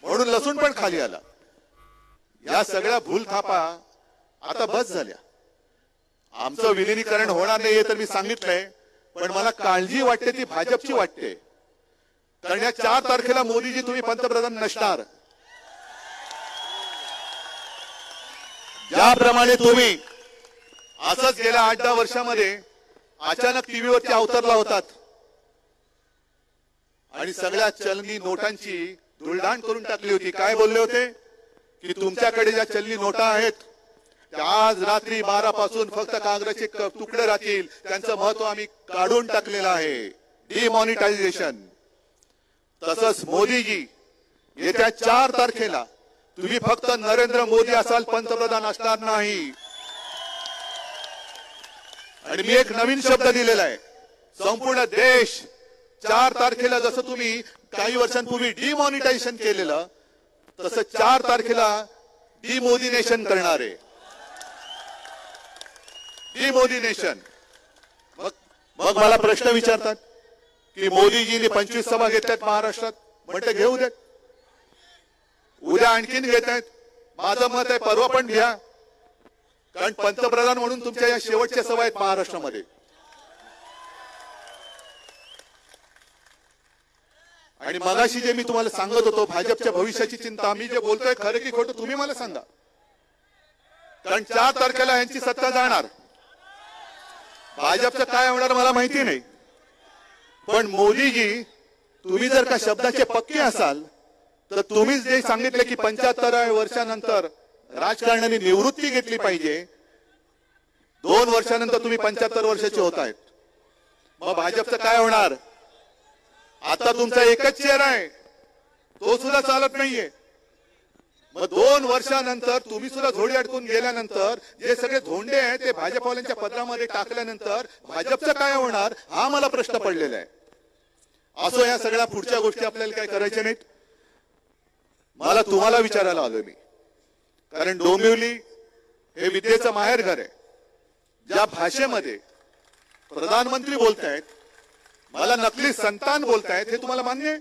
म्हणून लसूण पण खाली आला। या सगळ्या भूलथापा आता बस झाल्या। आमचं विलीनीकरण होणार नाहीये तर मी सांगितलंय, पण मला काळजी वाटते ती भाजपची वाटते। कारण या 4 तारखेला मोदीजी तुम्ही पंतप्रधान नसणार। ज्याप्रमाणे तुम्ही असंच गेल्या 8-10 वर्षामध्ये अचानक टीव्हीवरती अवतरला होतात आणि सगळ्या चलनी नोटांची धुळधाण करून टाकली होती। काय बोलले होते की तुमच्याकडे ज्या चलनी नोटा आहेत त्या आज रात्री 12 पासून फक्त कागदाचे तुकडे राहतील, त्यांचं महत्व आम्ही काढून टाकलेलं आहे, डिमॉनिटायझेशन। तसंच मोदीजी येत्या 4 तारखेला तुम्ही फक्त नरेंद्र मोदी असाल, पंतप्रधान असणार नाही। आणि मी एक नवीन शब्द दिलेला आहे, संपूर्ण देश 4 तारखेला जसं तुम्ही काही वर्षांपूर्वी डिमॉनिटायझेशन केलेलं तसं 4 तारखेला डिमोदिनेशन करणार आहे। डिमोदिनेशन। मग मला प्रश्न विचारतात की मोदीजींनी 25 सभा घेतल्यात महाराष्ट्रात, म्हणते घेऊ देत, उद्या आणखीन घेत आहेत। माझं मत आहे परवा पण घ्या, कारण पंतप्रधान म्हणून तुमच्या या शेवटच्या सभा आहेत महाराष्ट्रामध्ये। आणि मगाशी जे मी तुम्हाला सांगत होतो भाजपच्या भविष्याची चिंता, मी जे बोलतोय खरं की खोटं तुम्ही मला सांगा, कारण 4 तारखेला यांची सत्ता जाणार। भाजपचं काय होणार मला माहिती नाही, पण मोदीजी तुम्ही जर का शब्दाचे पक्के असाल तर तुम्हीच जे सांगितले की 75व्या वर्षानंतर राजकारणाने निवृत्ती घेतली पाहिजे, 2 वर्षानंतर तुम्ही 75 वर्षाचे होत आहेत, मग भाजपचं काय होणार? आता तुमचा एकच चेहरा आहे, तो सुद्धा चालत नाहीये। मग 2 वर्षानंतर तुम्ही सुद्धा झोडी अडकून गेल्यानंतर जे सगळे धोंडे आहेत ते भाजपवाल्यांच्या पदरामध्ये टाकल्यानंतर भाजपचं काय होणार हा मला प्रश्न पडलेला आहे। असो, या सगळ्या पुढच्या गोष्टी आपल्याला काय करायच्या नाहीत। मला तुम्हाला विचारायला आलोय मी, कारण डोंबिवली हे विद्येचं माहेरघर आहे। ज्या भाषेमध्ये प्रधानमंत्री बोलतायत, मला नकली संतान बोलतायत, हे तुम्हाला मान्य आहे?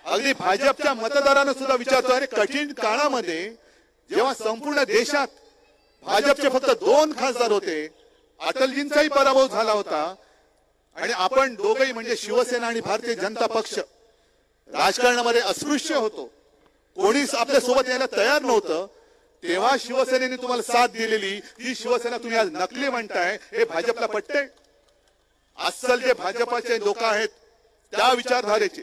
अगदी भाजपच्या मतदारांना सुद्धा विचारतो, अरे कठीण काळामध्ये जेव्हा संपूर्ण देशात भाजपचे फक्त 2 खासदार होते, अटलजींचाही पराभव झाला होता आणि आपण दोघेही म्हणजे शिवसेना आणि भारतीय जनता पक्ष राजकारणामध्ये अस्पृश्य होतो, कोणीच आपल्या सोबत यायला तयार नव्हतं, तेव्हा शिवसेनेने तुम्हाला साथ दिलेली ती शिवसेना तुम्ही आज नकली म्हणताय, हे भाजपला पटते? अस्सल जे भाजपाचे लोक आहेत त्या विचारधारेचे,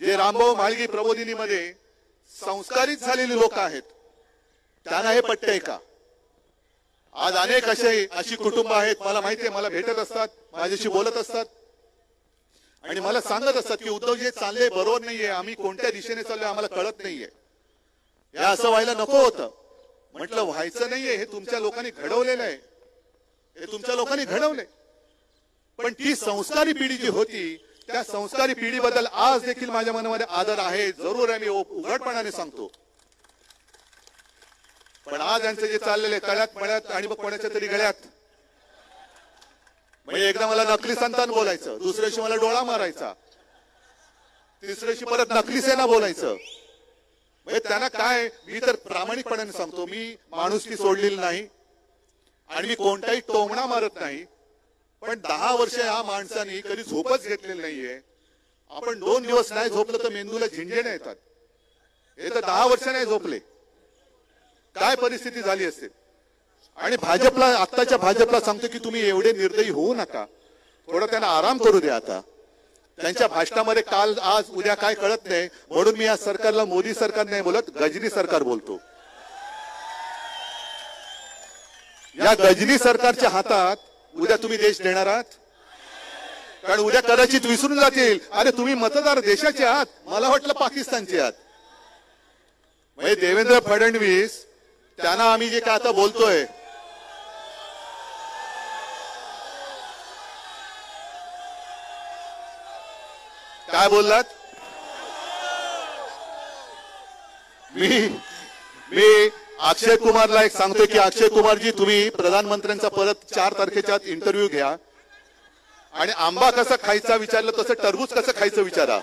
जे रामभाऊ म्हाळगी प्रबोधिनीमध्ये संस्कारित झालेली लोक आहेत, त्यांना हे पटतंय का? आज अनेक अशी कुटुंब आहेत, मला माहितीये, मला भेटत असतात, माझ्याशी बोलत असतात आणि मला सांगत असतात की उद्धव जे चालले बरोबर नाहीये, आम्ही कोणत्या दिशेने चाललोय आम्हाला कळत नाहीये, हे असं व्हायला नको होतं। म्हटलं व्हायचं नाहीये, हे तुमच्या लोकांनी घडवलेलं आहे, हे तुमच्या लोकांनी घडवलंय। पण ती संस्कारी पिढी जी होती त्या संस्कारी पिढीबद्दल आज देखील माझ्या मनामध्ये आदर आहे, जरूर आहे, मी उघडपणाने सांगतो। पण आज यांचं जे चाललेलं आहे तळ्यात मळ्यात आणि मग कोणाच्या तरी गळ्यात, म्हणजे एकदा मला नकली संतान बोलायचं, दुसऱ्या दिवशी मला डोळा मारायचा, तिसऱ्या दिवशी परत नकली सेना बोलायचं। म्हणजे त्यांना काय, मी तर प्रामाणिकपणाने सांगतो, मी माणुसकी सोडलेली नाही आणि मी कोणताही टोमणा मारत नाही, पण 10 वर्ष या माणसाने कधी झोपच घेतलेली नाहीये। आपण 2 दिवस नाही झोपलं तर मेंदूला झिंजेने येतात, हे तर 10 वर्ष नाही झोपले, काय परिस्थिती झाली असेल। आणि भाजपला, आत्ताच्या भाजपला सांगतो की तुम्ही एवढे निर्दयी होऊ नका, थोडं त्यांना आराम करू द्या। आता त्यांच्या भाषणामध्ये काल आज उद्या काय कळत नाही, म्हणून मी या सरकारला मोदी सरकार नाही बोलत, गजनी सरकार बोलतो। या गजनी सरकारच्या हातात उद्या तुम्ही देश देणार आहात, कारण उद्या कदाचित विसरून जातील, अरे तुम्ही मतदार देशाचे आहात, मला वाटलं पाकिस्तानचे आहात। म्हणजे देवेंद्र फडणवीस त्यांना आम्ही जे काय आता बोलतोय, काय बोललात? मी अक्षय कुमारला एक सांगतोय की अक्षय कुमारजी, तुम्ही प्रधानमंत्र्यांचा परत 4 तारखेच्या आत इंटरव्ह्यू घ्या आणि आंबा कसा खायचा विचारलं तसं टरबूज कसं खायचं विचारा।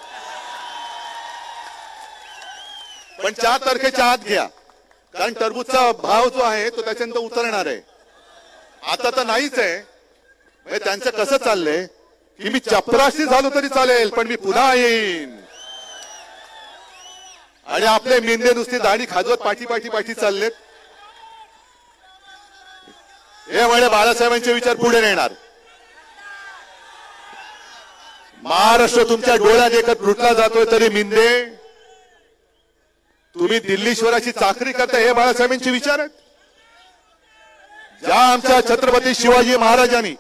पण 4 तारखेच्या आत घ्या, कारण टरबूजचा भाव जो आहे तो त्याच्यानंतर उतरणार आहे. आता तर नाहीच आहे. त्यांचं कसं चाललंय की मी चपराशी झालो तरी चालेल, पण मी पुन्हा येईन. आणि आपले मेंढे नुसती दाढी खाजवत पाठी पाठी पाठी चाललेत. हे म्हणे बाळासाहेबांचे विचार पुढे नेणार. महाराष्ट्र तुमच्या डोळ्यात एकच लुटला जातोय, तरी मिंदे तुम्ही दिल्लीश्वराची चाकरी करताय. हे बाळासाहेबांचे विचार आहेत. ज्या आमच्या छत्रपती शिवाजी महाराजांनी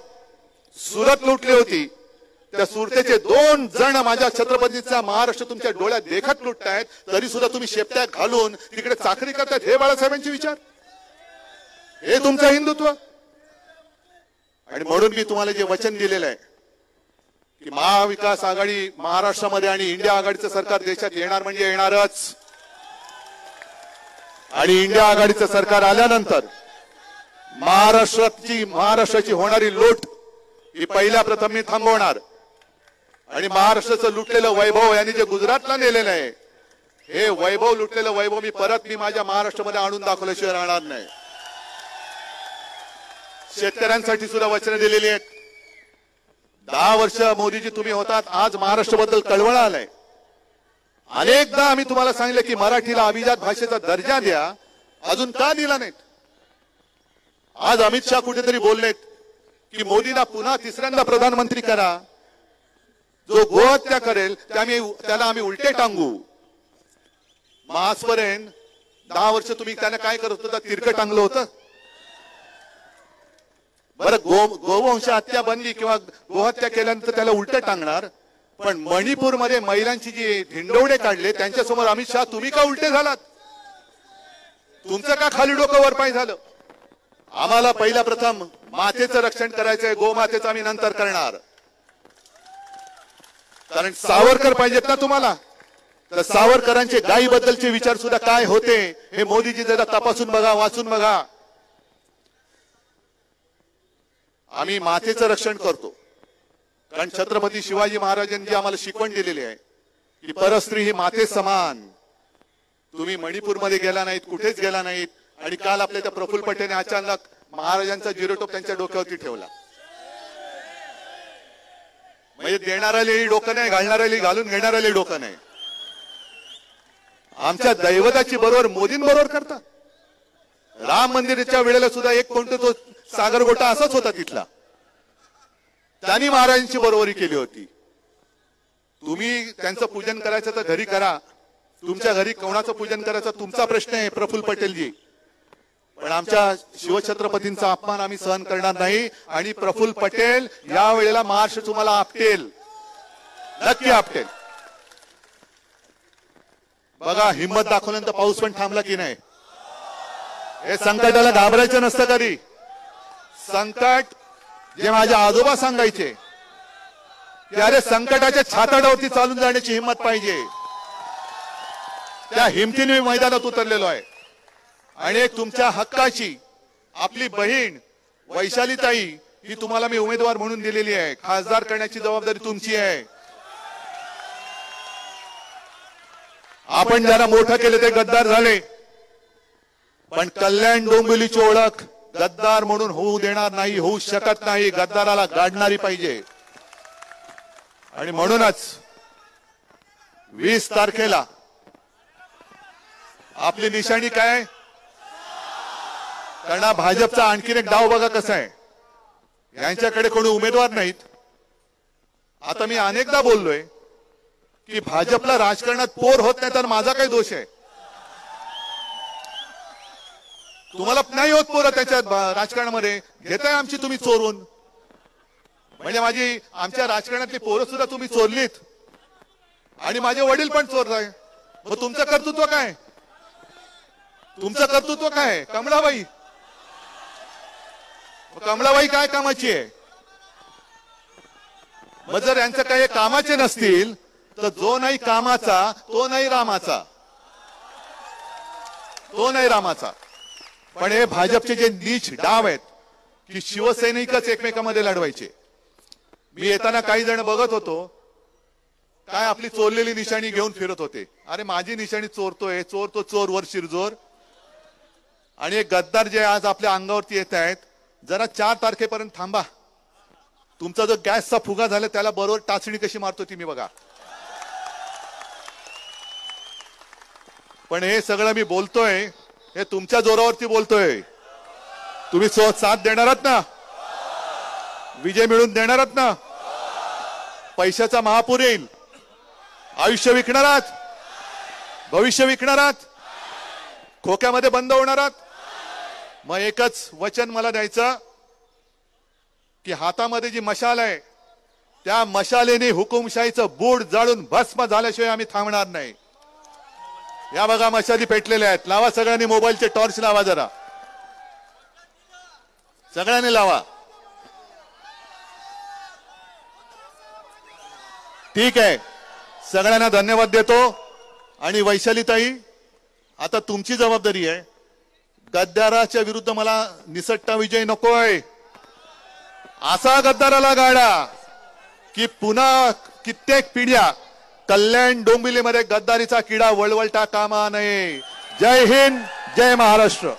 सुरत लुटली होती, त्या सुरतेचे 2 जण माझ्या छत्रपतीचा महाराष्ट्र तुमच्या डोळ्यात देखत लुटतायत, तरी सुद्धा तुम्ही शेपट्या घालून तिकडे चाकरी करतायत. हे बाळासाहेबांचे विचार, हे तुमचं हिंदुत्व. आणि म्हणून मी तुम्हाला जे वचन दिलेलं आहे की महाविकास आघाडी महाराष्ट्रामध्ये आणि इंडिया आघाडीचं सरकार देशात येणार म्हणजे येणारच. आणि इंडिया आघाडीचं सरकार आल्यानंतर महाराष्ट्राची होणारी लूट ही पहिल्या प्रथम मी थांबवणार. आणि महाराष्ट्राचं लुटलेलं वैभव यांनी जे गुजरातला नेलेलं आहे, हे वैभव लुटलेलं वैभव मी माझ्या महाराष्ट्रामध्ये आणून दाखवल्याशिवाय राहणार नाही. शेतकऱ्यांसाठी सुद्धा वचनं दिलेली आहेत. 10 वर्ष मोदीजी तुम्ही होतात, आज महाराष्ट्राबद्दल कळवळ आलंय. अनेकदा आम्ही तुम्हाला सांगितलं की मराठीला अभिजात भाषेचा दर्जा द्या, अजून का दिला नाहीत? आज अमित शहा कुठेतरी बोललेत की मोदींना पुन्हा 3ऱ्यांदा प्रधानमंत्री करा. जो गोहत्या करेल त्याला आम्ही उलटे टांगू. आजपर्यंत 10 वर्ष तुम्ही त्याला काय करत होता? तिरकं टांगलं होतं. बरं, गोवंश हत्या बनली किंवा गोहत्या केल्यानंतर त्याला उलट टांगणार. पण मणिपूरमध्ये महिलांची जी धिंडवडे काढले त्यांच्यासमोर अमित शहा तुम्ही का उलटे झालात? तुमचं का खाली डोकं वर पाय झालं? आम्हाला पहिला प्रथम मातेचं रक्षण करायचंय, गोमातेचं आम्ही नंतर करणार. कारण सावरकर पाहिजेत ना तुम्हाला, तर सावरकरांचे गायीबद्दलचे विचार सुद्धा काय होते हे मोदीजी जरा तपासून बघा, वाचून बघा. आम्ही मातेचं रक्षण करतो, कारण छत्रपती शिवाजी महाराजांनी आम्हाला शिकवण दिलेली आहे की परस्त्री ही माते समान. तुम्ही मणिपूरमध्ये गेला नाहीत, कुठेच गेला नाहीत. आणि काल आपल्या त्या प्रफुल्ल पटेलने अचानक महाराजांचा जिरोटोप त्यांच्या डोक्यावरती ठेवला. म्हणजे देणाऱ्याला डोकं नाही, घालणाऱ्याला घालून घेणाऱ्याला डोकं नाही. आमच्या दैवताची बरोबर मोदींबरोबर करतात. राम मंदिराच्या वेळेला सुद्धा एक कोणता तो सागर गोटा असाच होता तिथला, त्यांनी महाराजांची बरोबरी केली होती. तुम्ही त्यांचं पूजन करायचं तर घरी करा, तुमच्या घरी कोणाचं पूजन करायचं तुमचा प्रश्न आहे प्रफुल्ल पटेलजी. पण आमच्या शिवछत्रपतींचा अपमान आम्ही सहन करणार नाही. आणि प्रफुल्ल पटेल या वेळेला महाराष्ट्र तुम्हाला आपटेल, नक्की आपटेल. बघा, हिंमत दाखवल्यानंतर पाऊस पण थांबला की नाही. हे संकटाला घाबरायचं नसतं कधी. संकट जे माझे आजोबा सांगायचे की अरे संकटाच्या छाताडावरती चालून जाण्याची हिंमत पाहिजे, त्या हिमतीने मी मैदानात उतरलेलो आहे. आणि एक तुमच्या हक्काची आपली बहीण वैशालीताई ही तुम्हाला मी उमेदवार म्हणून दिलेली आहे. खासदार करण्याची जबाबदारी तुमची आहे. आपण ज्यांना मोठं केले ते गद्दार झाले, पण कल्याण डोंबिवलीची ओळख गद्दार म्हणून होऊ देणार नाही, होऊ शकत नाही. गद्दाराला गाडणारी पाहिजे. आणि म्हणूनच 20 तारखेला आपली निशाणी काय? कारण भाजपचा आणखीन एक डाव बघा कसा आहे. यांच्याकडे कोणी उमेदवार नाहीत. आता मी अनेकदा बोललोय की भाजपला राजकारणात पोर होत नाही तर माझा काय दोष आहे? तुम्हाला नाही होत पोरं त्याच्यात राजकारणामध्ये, घेताय आमची तुम्ही चोरून. म्हणजे आमच्या राजकारणातली पोरं सुद्धा तुम्ही चोरलीत आणि माझे वडील पण चोरताय. मग तुमचं कर्तृत्व काय? तुमचं कर्तृत्व काय? कमळाबाई, कमळाबाई काय कामाची आहे? मग जर यांचं काही कामाचे नसतील तर जो नाही कामाचा तो नाही रामाचा, तो नाही रामाचा. पण हे भाजपचे जे नीच डाव आहेत की शिवसैनिकच एकमेकांमध्ये लढवायचे. मी येताना काही जण बघत होतो काय आपली चोरलेली निशाणी घेऊन फिरत होते. अरे माझी निशाणी चोरतोय, चोर तो चोर वर शिरजोर. आणि एक गद्दार जे आज आपल्या अंगावरती येत आहेत, जरा 4 तारखेपर्यंत थांबा. तुमचा जो गॅसचा फुगा झाला त्याला बरोबर टाचणी कशी मारतो ती मी बघा. पण हे सगळं मी बोलतोय हे तुमच्या जोरावरती बोलतोय. तुम्ही साथ देणार आहात ना, विजय मिळून देणार आहात ना. पैशाचा महापूर येईल, आयुष्य विकणार आहात, भविष्य विकणार आहात, खोक्यामध्ये बंद होणार आहात. मग एकच वचन मला द्यायचं की हातामध्ये जी मशाल आहे त्या मशालेने हुकुमशाहीचं बूड जाळून भस्म झाल्याशिवाय आम्ही थांबणार नाही. या बघा मशाली पेटलेल्या आहेत. लावा सगळ्यांनी मोबाईलचे टॉर्च लावा, जरा सगळ्यांनी लावा. ठीक आहे, सगळ्यांना धन्यवाद देतो. आणि वैशालीताई, आता तुमची जबाबदारी आहे. गद्दाराच्या विरुद्ध मला निसट्टा विजय नकोय. असा गद्दाराला गाडा की पुन्हा कित्येक पिढ्या कल्याण डोंबिवलीमध्ये गद्दारीचा किडा वळवळता कामा नये. जय हिंद, जय महाराष्ट्र.